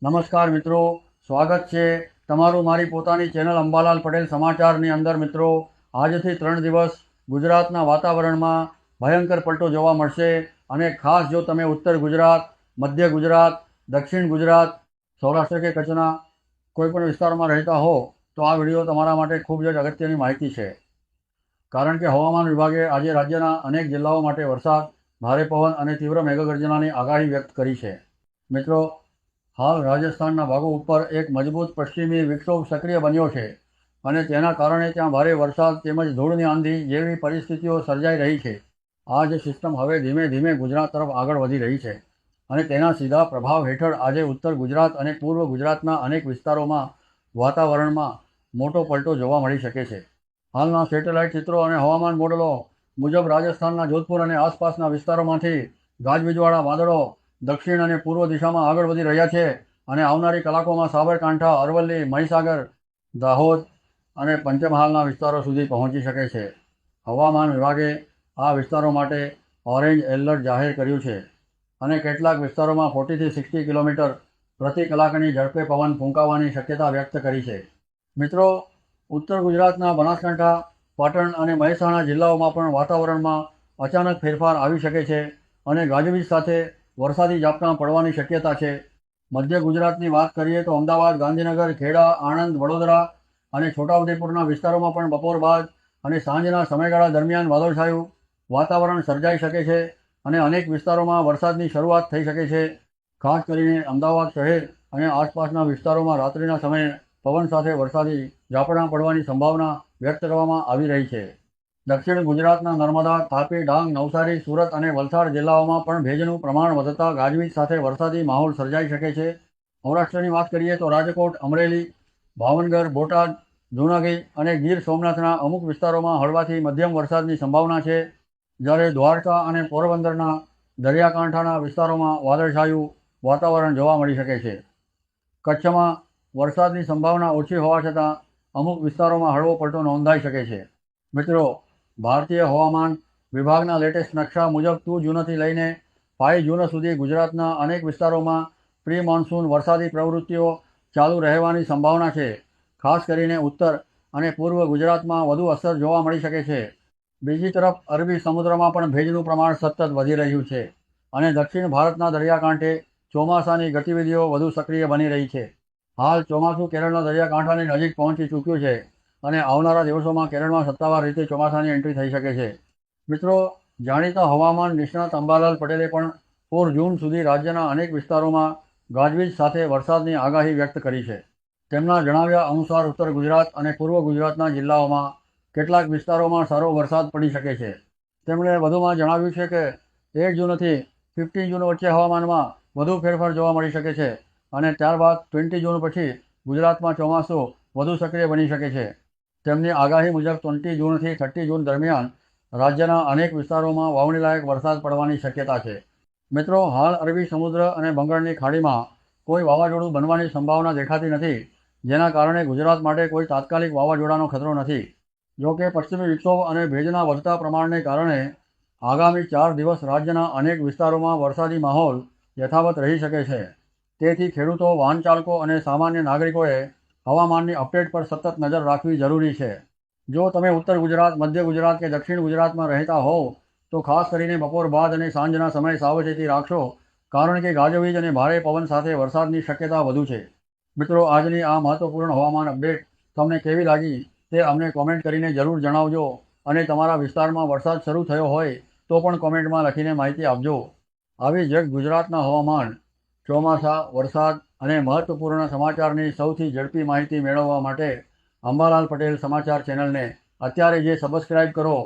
નમસ્કાર મિત્રો, સ્વાગત છે તમારું મારી પોતાની ચેનલ અંબાલાલ પટેલ સમાચારની અંદર. મિત્રો, આજથી 3 દિવસ ગુજરાતના વાતાવરણમાં ભયંકર પલટો જોવા મળશે અને ખાસ જો તમે ઉત્તર ગુજરાત, મધ્ય ગુજરાત, દક્ષિણ ગુજરાત, સૌરાષ્ટ્ર કે કચ્છના કોઈપણ વિસ્તારમાં રહેતા હો તો આ વિડીયો તમારા માટે ખૂબ જ અગત્યની માહિતી છે. કારણ કે હવામાન વિભાગે આજે રાજ્યના અનેક જિલ્લાઓ માટે વરસાદ, ભારે પવન અને તીવ્ર મેઘગર્જનાની આગાહી વ્યક્ત કરી છે. મિત્રો, હાલ રાજસ્થાનના ભાગો ઉપર એક મજબૂત પશ્ચિમી વિક્ષોભ સક્રિય બન્યો છે અને તેના કારણે ત્યાં ભારે વરસાદ તેમજ ધૂળની આંધી જેવી પરિસ્થિતિઓ સર્જાઈ રહી છે. આ જ સિસ્ટમ હવે ધીમે ધીમે ગુજરાત તરફ આગળ વધી રહી છે અને તેના સીધા પ્રભાવ હેઠળ આજે ઉત્તર ગુજરાત અને પૂર્વ ગુજરાતના અનેક વિસ્તારોમાં વાતાવરણમાં મોટો પલટો જોવા મળી શકે છે. હાલના સેટેલાઇટ ચિત્રો અને હવામાન મોડલો મુજબ રાજસ્થાનના જોધપુર અને આસપાસના વિસ્તારોમાંથી ગાજવીજવાળા વાદળો દક્ષિણ અને પૂર્વ દિશામાં આગળ વધી રહ્યા છે અને આવનારી કલાકોમાં સાબરકાંઠા, અરવલ્લી, મહીસાગર, દાહોદ અને પંચમહાલના વિસ્તારો સુધી પહોંચી શકે છે. હવામાન વિભાગે આ વિસ્તારો માટે ઓરેન્જ એલર્ટ જાહેર કર્યું છે અને કેટલાક વિસ્તારોમાં 40થી 60 કિલોમીટર પ્રતિ કલાકની ઝડપે પવન ફૂંકાવાની શક્યતા વ્યક્ત કરી છે. મિત્રો, ઉત્તર ગુજરાતના બનાસકાંઠા, પાટણ અને મહેસાણા જિલ્લાઓમાં પણ વાતાવરણમાં અચાનક ફેરફાર આવી શકે છે અને ગાજવીજ સાથે વરસાદી ઝાપટાં પડવાની શક્યતા છે. મધ્ય ગુજરાતની વાત કરીએ તો અમદાવાદ, ગાંધીનગર, ખેડા, આણંદ, વડોદરા અને છોટાઉદેપુરના વિસ્તારોમાં પણ બપોર બાદ અને સાંજના સમયગાળા દરમિયાન વાદળછાયું વાતાવરણ સર્જાઈ શકે છે અને અનેક વિસ્તારોમાં વરસાદની શરૂઆત થઈ શકે છે. ખાસ કરીને અમદાવાદ શહેર અને આસપાસના વિસ્તારોમાં રાત્રિના સમયે પવન સાથે વરસાદી ઝાપટાં પડવાની સંભાવના વ્યક્ત કરવામાં આવી રહી છે. દક્ષિણ ગુજરાતના નર્મદા, તાપી, ડાંગ, નવસારી, સુરત અને વલસાડ જિલ્લાઓમાં પણ ભેજનું પ્રમાણ વધતા ગાજવીજ સાથે વરસાદી માહોલ સર્જાઈ શકે છે. સૌરાષ્ટ્રની વાત કરીએ તો રાજકોટ, અમરેલી, ભાવનગર, બોટાદ, જૂનાગઢ અને ગીર સોમનાથના અમુક વિસ્તારોમાં હળવાથી મધ્યમ વરસાદની સંભાવના છે, જ્યારે દ્વારકા અને પોરબંદરના દરિયાકાંઠાના વિસ્તારોમાં વાદળછાયું વાતાવરણ જોવા મળી શકે છે. કચ્છમાં વરસાદની સંભાવના ઓછી હોવા છતાં અમુક વિસ્તારોમાં હળવો પલટો નોંધાઈ શકે છે. મિત્રો, ભારતીય હવામાન વિભાગના લેટેસ્ટ નકશા મુજબ 2 જૂનથી લઈને 5 જૂન સુધી ગુજરાતના અનેક વિસ્તારોમાં પ્રી મોન્સૂન વરસાદી પ્રવૃત્તિઓ ચાલુ રહેવાની સંભાવના છે. ખાસ કરીને ઉત્તર અને પૂર્વ ગુજરાતમાં વધુ અસર જોવા મળી શકે છે. બીજી તરફ અરબી સમુદ્રમાં પણ ભેજનું પ્રમાણ સતત વધી રહ્યું છે અને દક્ષિણ ભારતના દરિયાકાંઠે ચોમાસાની ગતિવિધિઓ વધુ સક્રિય બની રહી છે. હાલ ચોમાસું કેરળના દરિયાકાંઠાની નજીક પહોંચી ચૂક્યું છે અને આવનારા દિવસોમાં કેરળમાં સત્તાવાર રીતે ચોમાસાની એન્ટ્રી થઈ શકે છે. મિત્રો, જાણીતા હવામાન નિષ્ણાત અંબાલાલ પટેલે પણ 4 જૂન સુધી રાજ્યના અનેક વિસ્તારોમાં ગાજવીજ સાથે વરસાદની આગાહી વ્યક્ત કરી છે. તેમના જણાવ્યા અનુસાર ઉત્તર ગુજરાત અને પૂર્વ ગુજરાતના જિલ્લાઓમાં કેટલાક વિસ્તારોમાં સારો વરસાદ પડી શકે છે. તેમણે વધુમાં જણાવ્યું છે કે 1 જૂનથી 15 જૂન વચ્ચે હવામાનમાં વધુ ફેરફાર જોવા મળી શકે છે અને ત્યારબાદ 20 જૂન પછી ગુજરાતમાં ચોમાસું વધુ સક્રિય બની શકે છે. તેમની આગાહી મુજબ 20 જૂનથી 30 જૂન દરમિયાન રાજ્યના અનેક વિસ્તારોમાં વાવણીલાયક વરસાદ પડવાની શક્યતા છે. મિત્રો, હાલ અરબી સમુદ્ર અને બંગાળની ખાડીમાં કોઈ વાવાઝોડું બનવાની સંભાવના દેખાતી નથી, જેના કારણે ગુજરાત માટે કોઈ તાત્કાલિક વાવાઝોડાનો ખતરો નથી. જોકે પશ્ચિમી વિક્ષોભ અને ભેજના વધતા પ્રમાણને કારણે આગામી 4 દિવસ રાજ્યના અનેક વિસ્તારોમાં વરસાદી માહોલ યથાવત રહી શકે છે. તેથી ખેડૂતો, વાહન ચાલકો અને સામાન્ય નાગરિકોએ હવામાનની અપડેટ પર સતત નજર રાખવી જરૂરી છે. જો તમે ઉત્તર ગુજરાત, મધ્ય ગુજરાત કે દક્ષિણ ગુજરાતમાં રહેતા હોવ તો ખાસ કરીને બપોર બાદ અને સાંજના સમયે સાવચેતી રાખશો, કારણ કે ગાજવીજ અને ભારે પવન સાથે વરસાદની શક્યતા વધુ છે. મિત્રો, આજની આ મહત્વપૂર્ણ હવામાન અપડેટ તમને કેવી લાગી તે અમને કોમેન્ટ કરીને જરૂર જણાવજો અને તમારા વિસ્તારમાં વરસાદ શરૂ થયો હોય તો પણ કોમેન્ટમાં લખીને માહિતી આપજો. આવી જ ગુજરાતના હવામાન, ચોમાસા, વરસાદ અને મહત્વપૂર્ણ સમાચારની સૌથી ઝડપી માહિતી મેળવવા માટે અંબાલાલ પટેલ સમાચાર ચેનલને અત્યારે જે સબસ્ક્રાઇબ કરો